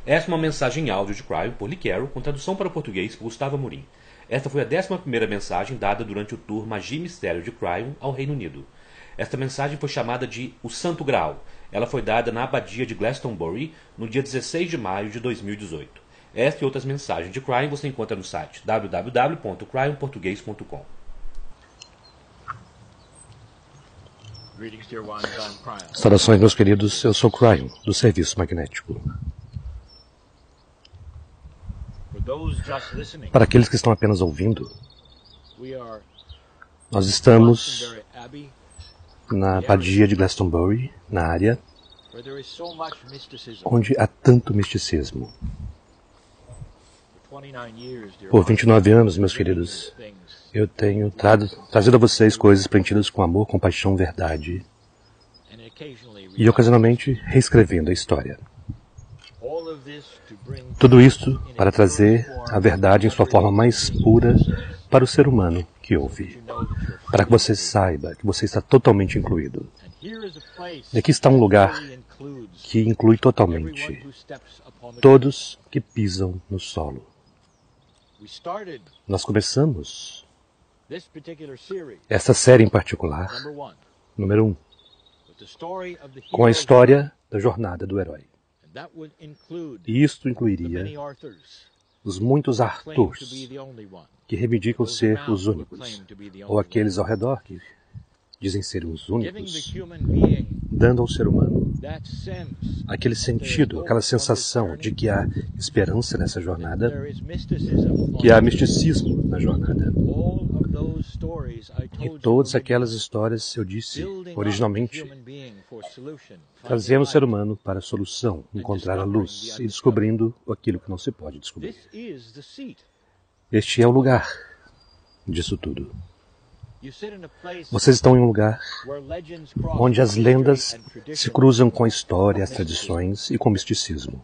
Esta é uma mensagem em áudio de Cryon por Lee Carroll, com tradução para o português por Gustavo Amorim. Esta foi a 11ª mensagem dada durante o tour Magia e Mistério de Cryon ao Reino Unido. Esta mensagem foi chamada de O Santo Graal. Ela foi dada na abadia de Glastonbury no dia 16 de maio de 2018. Esta e outras mensagens de Cryon você encontra no site www.cryonportugues.com. Saudações, meus queridos. Eu sou Cryon, do Serviço Magnético. Para aqueles que estão apenas ouvindo, nós estamos na abadia de Glastonbury, na área onde há tanto misticismo. Por 29 anos, meus queridos, eu tenho trazido a vocês coisas preenchidas com amor, compaixão, verdade e, ocasionalmente, reescrevendo a história. Tudo isto para trazer a verdade em sua forma mais pura para o ser humano que ouve, para que você saiba que você está totalmente incluído. E aqui está um lugar que inclui totalmente todos que pisam no solo. Nós começamos esta série em particular, número 1, com a história da jornada do herói. E isto incluiria os muitos Arthurs que reivindicam ser os únicos, ou aqueles ao redor que dizem ser os únicos, dando ao ser humano aquele sentido, aquela sensação de que há esperança nessa jornada, que há misticismo na jornada. E todas aquelas histórias, eu disse originalmente, trazendo o ser humano para a solução, encontrar a luz e descobrindo aquilo que não se pode descobrir. Este é o lugar disso tudo. Vocês estão em um lugar onde as lendas se cruzam com a história, as tradições e com o misticismo.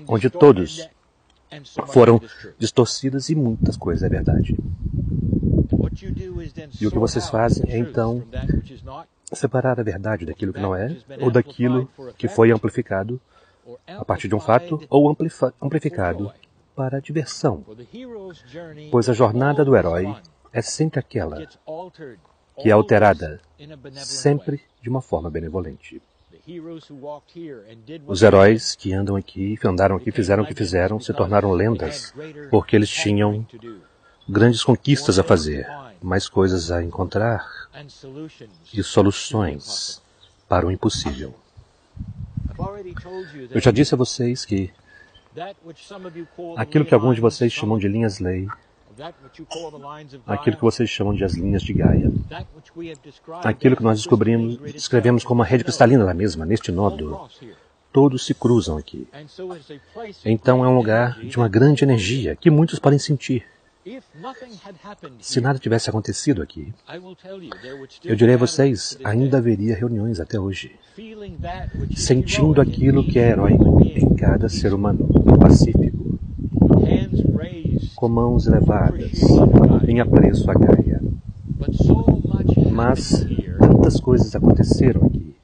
Onde todos foram distorcidas e muitas coisas é verdade. E o que vocês fazem é, então, separar a verdade daquilo que não é, ou daquilo que foi amplificado a partir de um fato, ou amplificado para a diversão. Pois a jornada do herói é sempre aquela que é alterada, sempre de uma forma benevolente. Os heróis que andam aqui, andaram aqui, fizeram o que fizeram, se tornaram lendas, porque eles tinham grandes conquistas a fazer, mais coisas a encontrar e soluções para o impossível. Eu já disse a vocês que aquilo que alguns de vocês chamam de linhas-lei, aquilo que vocês chamam de as linhas de Gaia, aquilo que nós descrevemos como a rede cristalina da mesma, neste nódulo, todos se cruzam aqui. Então é um lugar de uma grande energia que muitos podem sentir. Se nada tivesse acontecido aqui, eu direi a vocês, ainda haveria reuniões até hoje, sentindo aquilo que é heróico em cada ser humano, pacífico, com mãos elevadas, em apreço a Gaia. Mas tantas coisas aconteceram aqui.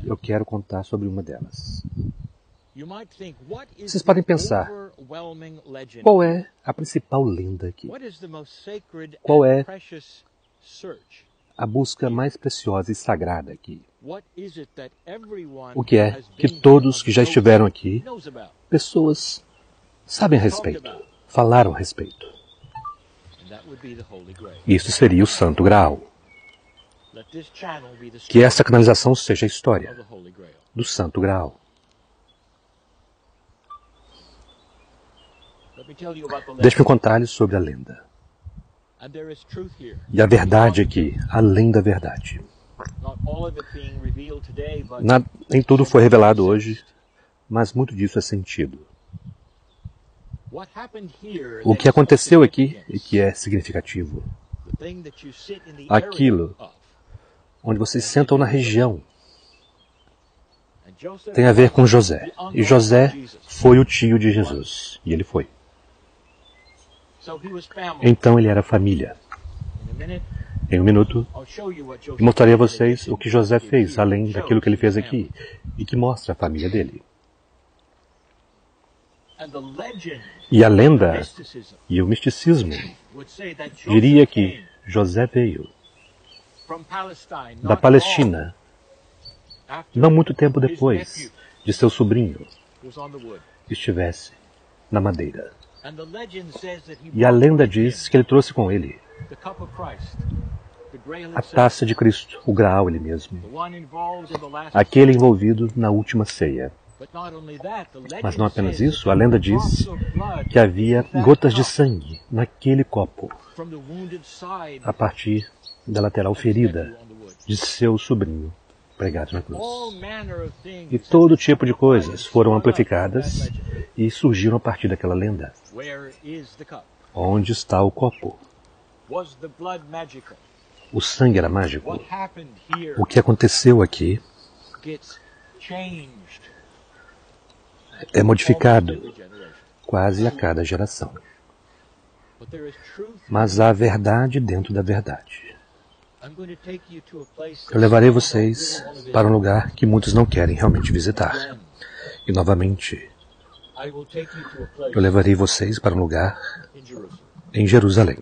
Eu quero contar sobre uma delas. Vocês podem pensar, qual é a principal lenda aqui? Qual é a busca mais preciosa e sagrada aqui? O que é que todos que já estiveram aqui, pessoas sabem a respeito, falaram a respeito? Isso seria o Santo Graal. Que essa canalização seja a história do Santo Graal. Deixe-me contar-lhes sobre a lenda. E a verdade aqui, além da verdade. Nem tudo foi revelado hoje, mas muito disso é sentido. O que aconteceu aqui, e que é significativo, aquilo onde vocês sentam na região, tem a ver com José. E José foi o tio de Jesus. E ele foi. Então ele era família. Em um minuto, eu mostrarei a vocês o que José fez, além daquilo que ele fez aqui, e que mostra a família dele. E a lenda e o misticismo diria que José veio da Palestina, não muito tempo depois de seu sobrinho estivesse na madeira. E a lenda diz que ele trouxe com ele a taça de Cristo, o Graal ele mesmo, aquele envolvido na última ceia. Mas não apenas isso, a lenda diz que havia gotas de sangue naquele copo, a partir da lateral ferida de seu sobrinho pregado na cruz. E todo tipo de coisas foram amplificadas e surgiram a partir daquela lenda. Onde está o copo? O sangue era mágico. O que aconteceu aqui é modificado quase a cada geração. Mas há verdade dentro da verdade. Eu levarei vocês para um lugar que muitos não querem realmente visitar. E novamente, eu levarei vocês para um lugar em Jerusalém.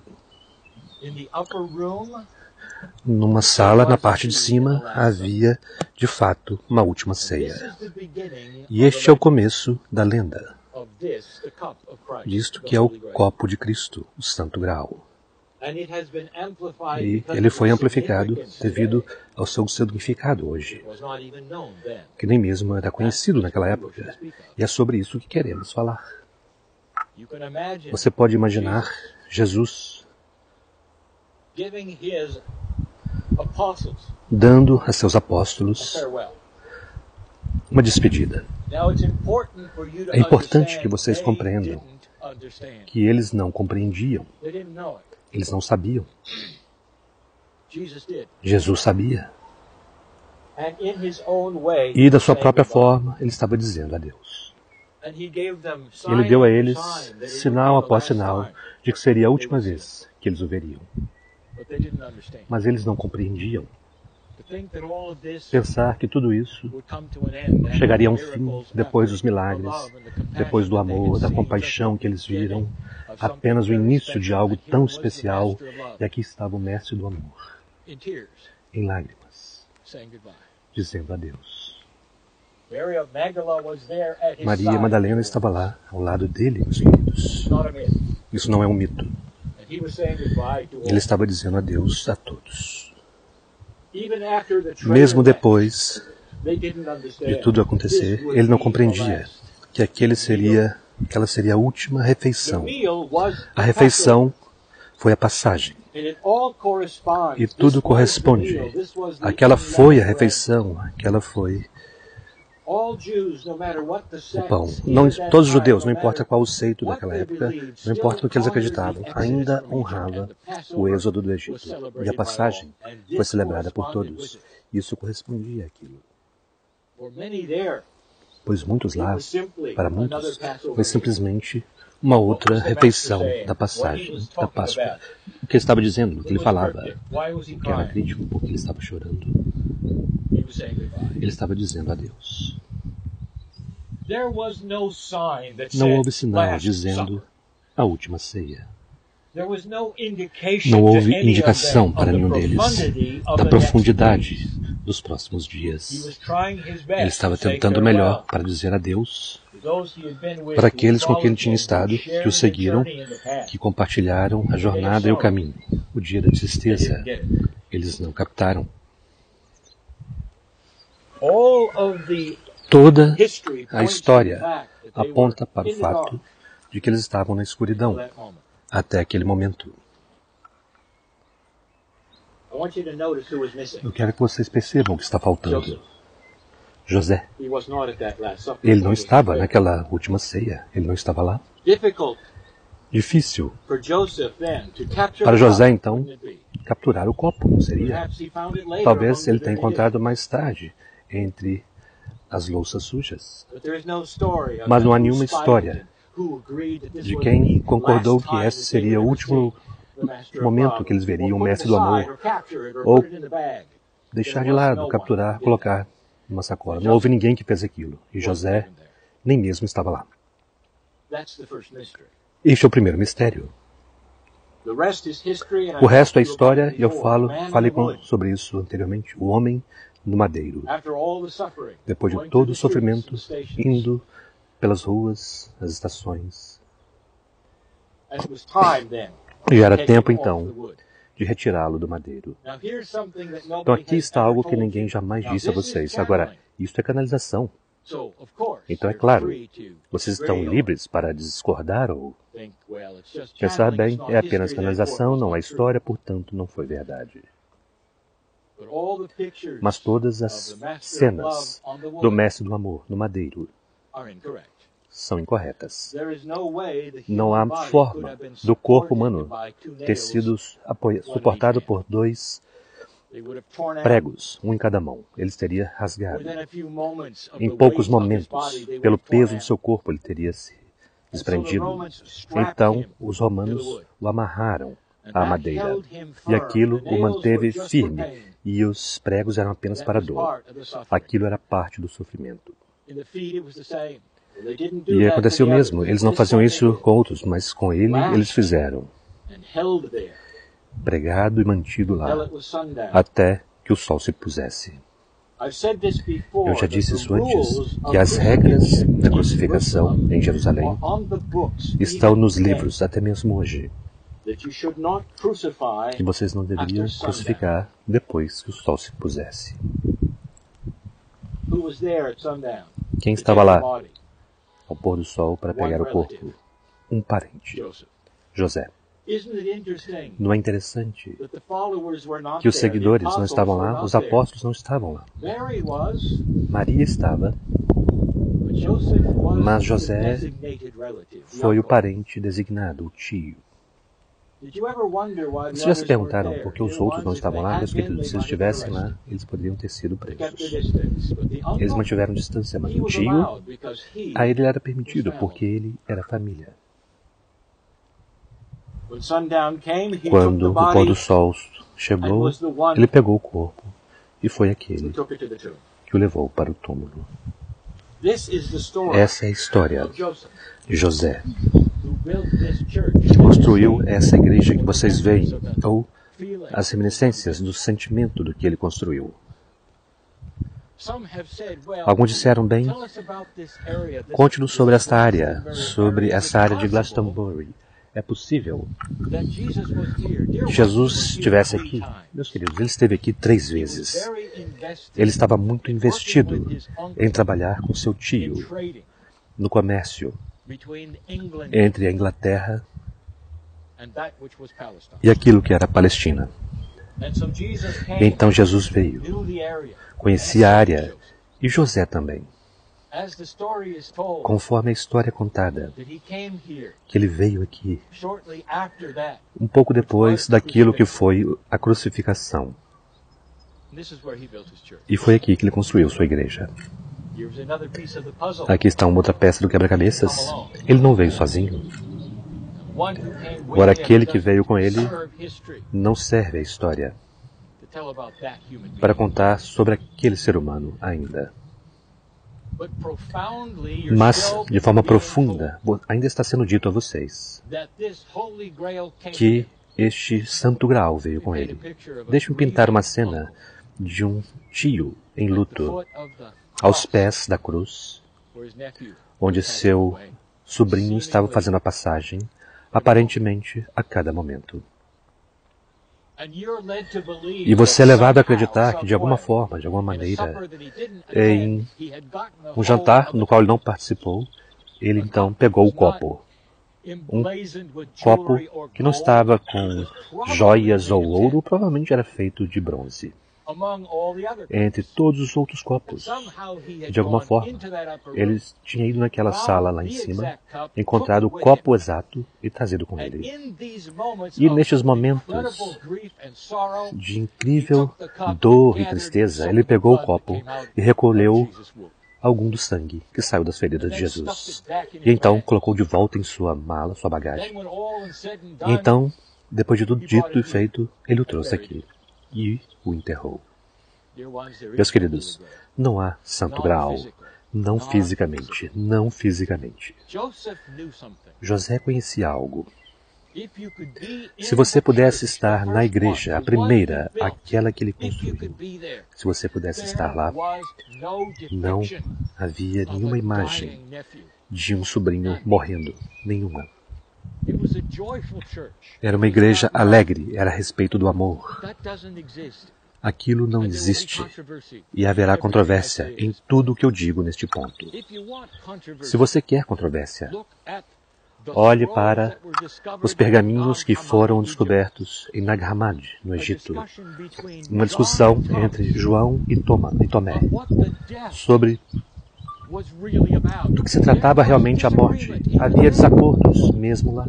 Numa sala, na parte de cima, havia, de fato, uma última ceia. E este é o começo da lenda. Disto que é o copo de Cristo, o Santo Graal. E ele foi amplificado devido ao seu significado hoje, que nem mesmo era conhecido naquela época. E é sobre isso que queremos falar. Você pode imaginar Jesus dando a seus apóstolos uma despedida. É importante que vocês compreendam que eles não compreendiam. Eles não sabiam. Jesus sabia. E da sua própria forma, ele estava dizendo a Deus. Ele deu a eles sinal após sinal de que seria a última vez que eles o veriam. Mas eles não compreendiam. Pensar que tudo isso chegaria a um fim depois dos milagres, depois do amor, da compaixão que eles viram, apenas o início de algo tão especial, e aqui estava o mestre do amor, em lágrimas, dizendo adeus. Maria Madalena estava lá, ao lado dele, meus queridos. Isso não é um mito. Ele estava dizendo adeus a todos. Mesmo depois de tudo acontecer, ele não compreendia que aquela seria a última refeição. A refeição foi a passagem. E tudo corresponde. Aquela foi a refeição, aquela foi o pão. Todos os judeus, não importa qual o seito daquela época, não importa no que eles acreditavam, ainda honrava o êxodo do Egito. E a passagem foi celebrada por todos. Isso correspondia àquilo. Pois muitos lá, para muitos, foi simplesmente uma outra refeição da passagem, da Páscoa. O que ele estava dizendo, o que ele falava, que era crítico, porque ele estava chorando. Ele estava dizendo adeus. Não houve sinal dizendo a última ceia. Não houve indicação para nenhum deles da profundidade dos próximos dias. Ele estava tentando o melhor para dizer adeus para aqueles com quem ele tinha estado, que o seguiram, que compartilharam a jornada e o caminho. O dia da tristeza, eles não captaram. Toda a história aponta para o fato de que eles estavam na escuridão até aquele momento. Eu quero que vocês percebam o que está faltando. José. Ele não estava naquela última ceia. Ele não estava lá. Difícil para José, então, capturar o copo, não seria? Talvez ele tenha encontrado mais tarde, entre as louças sujas. Mas não há nenhuma história de quem concordou que esse seria o último momento que eles veriam o mestre do amor, ou deixar de lado, capturar, colocar numa sacola. Não houve ninguém que fez aquilo. E José nem mesmo estava lá. Este é o primeiro mistério. O resto é história, e eu falei sobre isso anteriormente. O homem no madeiro. Depois de todo o sofrimento, indo pelas ruas, as estações. E era tempo, então, de retirá-lo do madeiro. Então aqui está algo que ninguém jamais disse a vocês. Agora, isso é canalização. Então é claro, vocês estão livres para discordar ou pensar bem, é apenas canalização, não é história, portanto não foi verdade. Mas todas as cenas do mestre do amor no madeiro são incorretas. Não há forma do corpo humano ter sido suportado por 2 pregos, um em cada mão. Ele teria rasgado. Em poucos momentos, pelo peso do seu corpo, ele teria se desprendido. Então, os romanos o amarraram à madeira. E aquilo o manteve firme. E os pregos eram apenas para a dor. Aquilo era parte do sofrimento. E aconteceu o mesmo. Eles não faziam isso com outros, mas com ele, eles fizeram. Pregado e mantido lá, até que o sol se pusesse. Eu já disse isso antes, que as regras da crucificação em Jerusalém estão nos livros, até mesmo hoje. Que vocês não deveriam crucificar depois que o sol se pusesse. Quem estava lá ao pôr do sol para pegar o corpo? Um parente, José. Não é interessante que os seguidores não estavam lá, os apóstolos não estavam lá. Maria estava, mas José foi o parente designado, o tio. Vocês já se perguntaram por que os outros não estavam lá? Meus queridos, se eles estivessem lá, eles poderiam ter sido presos. Eles mantiveram distância, mas o tio, a ele era permitido, porque ele era família. Quando o pôr do sol chegou, ele pegou o corpo e foi aquele que o levou para o túmulo. Essa é a história de José, que construiu essa igreja que vocês veem, ou as reminiscências do sentimento do que ele construiu. Alguns disseram, bem, conte-nos sobre esta área, de Glastonbury. É possível que Jesus estivesse aqui? Meus queridos, ele esteve aqui 3 vezes. Ele estava muito investido em trabalhar com seu tio no comércio entre a Inglaterra e aquilo que era a Palestina. Então Jesus veio, conhecia a área, e José também. Conforme a história contada, que ele veio aqui um pouco depois daquilo que foi a crucificação. E foi aqui que ele construiu sua igreja. Aqui está uma outra peça do quebra-cabeças. Ele não veio sozinho. Agora, aquele que veio com ele não serve a história para contar sobre aquele ser humano ainda. Mas, de forma profunda, ainda está sendo dito a vocês que este Santo Graal veio com ele. Deixe-me pintar uma cena de um tio em luto aos pés da cruz, onde seu sobrinho estava fazendo a passagem, aparentemente a cada momento. E você é levado a acreditar que, de alguma forma, de alguma maneira, em um jantar no qual ele não participou, ele então pegou o copo. Um copo que não estava com joias ou ouro, provavelmente era feito de bronze. Entre todos os outros copos. De alguma forma, ele tinha ido naquela sala lá em cima, encontrado o copo exato e trazido com ele. E nestes momentos de incrível dor e tristeza, ele pegou o copo e recolheu algum do sangue que saiu das feridas de Jesus. E então colocou de volta em sua mala, sua bagagem. E então, Depois de tudo dito e feito, ele o trouxe aqui e o enterrou. Meus queridos, não há santo graal. Não fisicamente. Não fisicamente. José conhecia algo. Se você pudesse estar na igreja, a primeira, aquela que ele construiu, se você pudesse estar lá, não havia nenhuma imagem de um sobrinho morrendo. Nenhuma. Era uma igreja alegre, era a respeito do amor. Aquilo não existe e haverá controvérsia em tudo o que eu digo neste ponto. Se você quer controvérsia, olhe para os pergaminhos que foram descobertos em Nag Hammadi, no Egito. Uma discussão entre João e Tomé sobre do que se tratava realmente a morte. Havia desacordos mesmo lá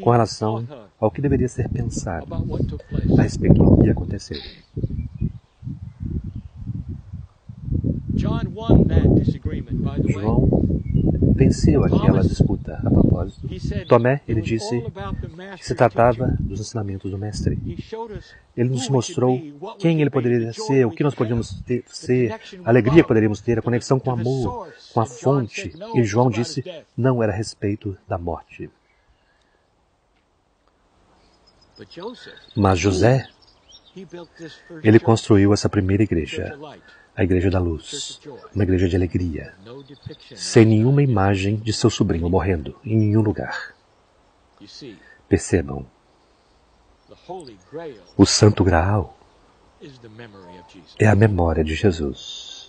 com relação ao que deveria ser pensado a respeito do que aconteceu. João venceu aquela disputa. A propósito, Tomé, ele disse que se tratava dos ensinamentos do Mestre. Ele nos mostrou quem ele poderia ser, o que nós podíamos ser, a alegria que poderíamos ter, a conexão com o amor, com a fonte. E João disse, não era a respeito da morte. Mas José, ele construiu essa primeira igreja, a Igreja da Luz, uma igreja de alegria, sem nenhuma imagem de seu sobrinho morrendo, em nenhum lugar. Percebam, o Santo Graal é a memória de Jesus.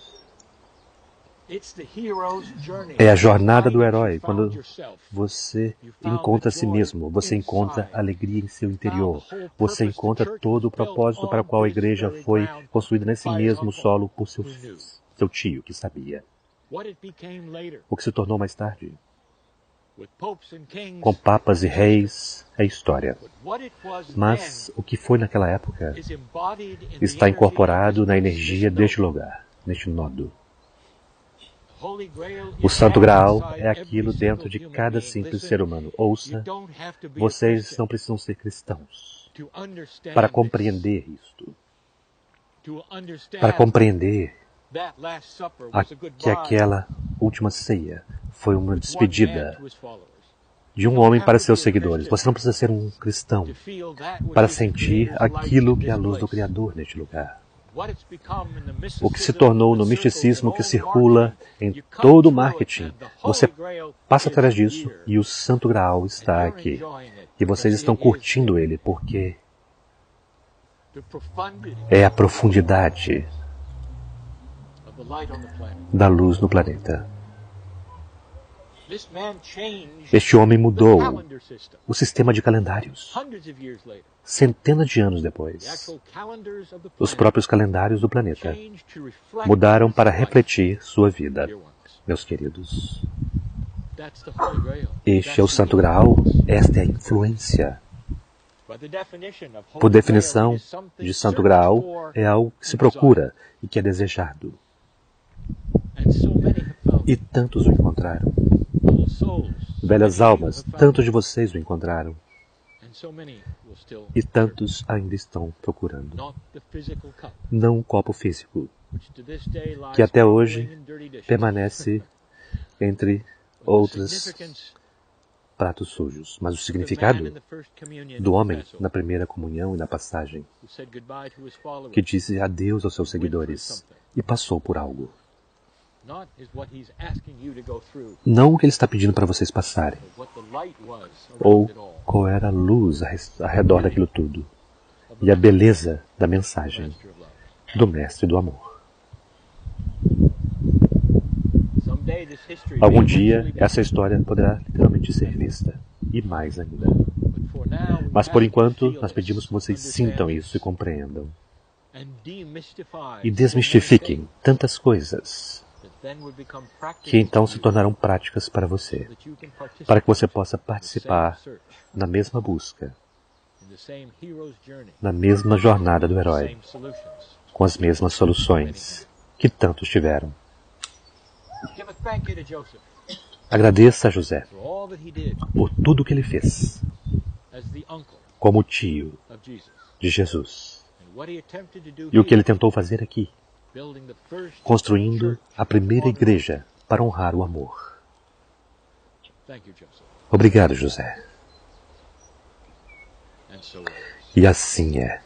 É a jornada do herói. Quando você encontra a si mesmo, você encontra alegria em seu interior. Você encontra todo o propósito para o qual a igreja foi construída nesse mesmo solo por seu tio, que sabia. O que se tornou mais tarde, com papas e reis, é história. Mas o que foi naquela época está incorporado na energia deste lugar, neste nodo. O Santo Graal é aquilo dentro de cada simples ser humano. Ouça, vocês não precisam ser cristãos para compreender isto. Para compreender que aquela última ceia foi uma despedida de um homem para seus seguidores. Você não precisa ser um cristão para sentir aquilo que é a luz do Criador neste lugar. O que se tornou no misticismo que circula em todo o marketing. Você passa atrás disso e o Santo Graal está aqui. E vocês estão curtindo ele porque é a profundidade da luz no planeta. Este homem mudou o sistema de calendários. Centenas de anos depois, os próprios calendários do planeta mudaram para refletir sua vida. Meus queridos, este é o Santo Graal, esta é a influência. Por definição de Santo Graal, é algo que se procura e que é desejado. E tantos o encontraram. Velhas almas, tantos de vocês o encontraram. E tantos ainda estão procurando. Não um copo físico, que até hoje permanece entre outros pratos sujos. Mas o significado do homem na primeira comunhão e na passagem, que disse adeus aos seus seguidores e passou por algo. Não o que ele está pedindo para vocês passarem, ou qual era a luz ao redor daquilo tudo, e a beleza da mensagem do Mestre do Amor. Algum dia, essa história poderá literalmente ser vista, e mais ainda. Mas por enquanto, nós pedimos que vocês sintam isso e compreendam, e desmistifiquem tantas coisas, que então se tornarão práticas para você, para que você possa participar na mesma busca, na mesma jornada do herói, com as mesmas soluções que tantos tiveram. Agradeça a José por tudo o que ele fez como tio de Jesus. E o que ele tentou fazer aqui? Construindo a primeira igreja para honrar o amor. Obrigado, José. E assim é.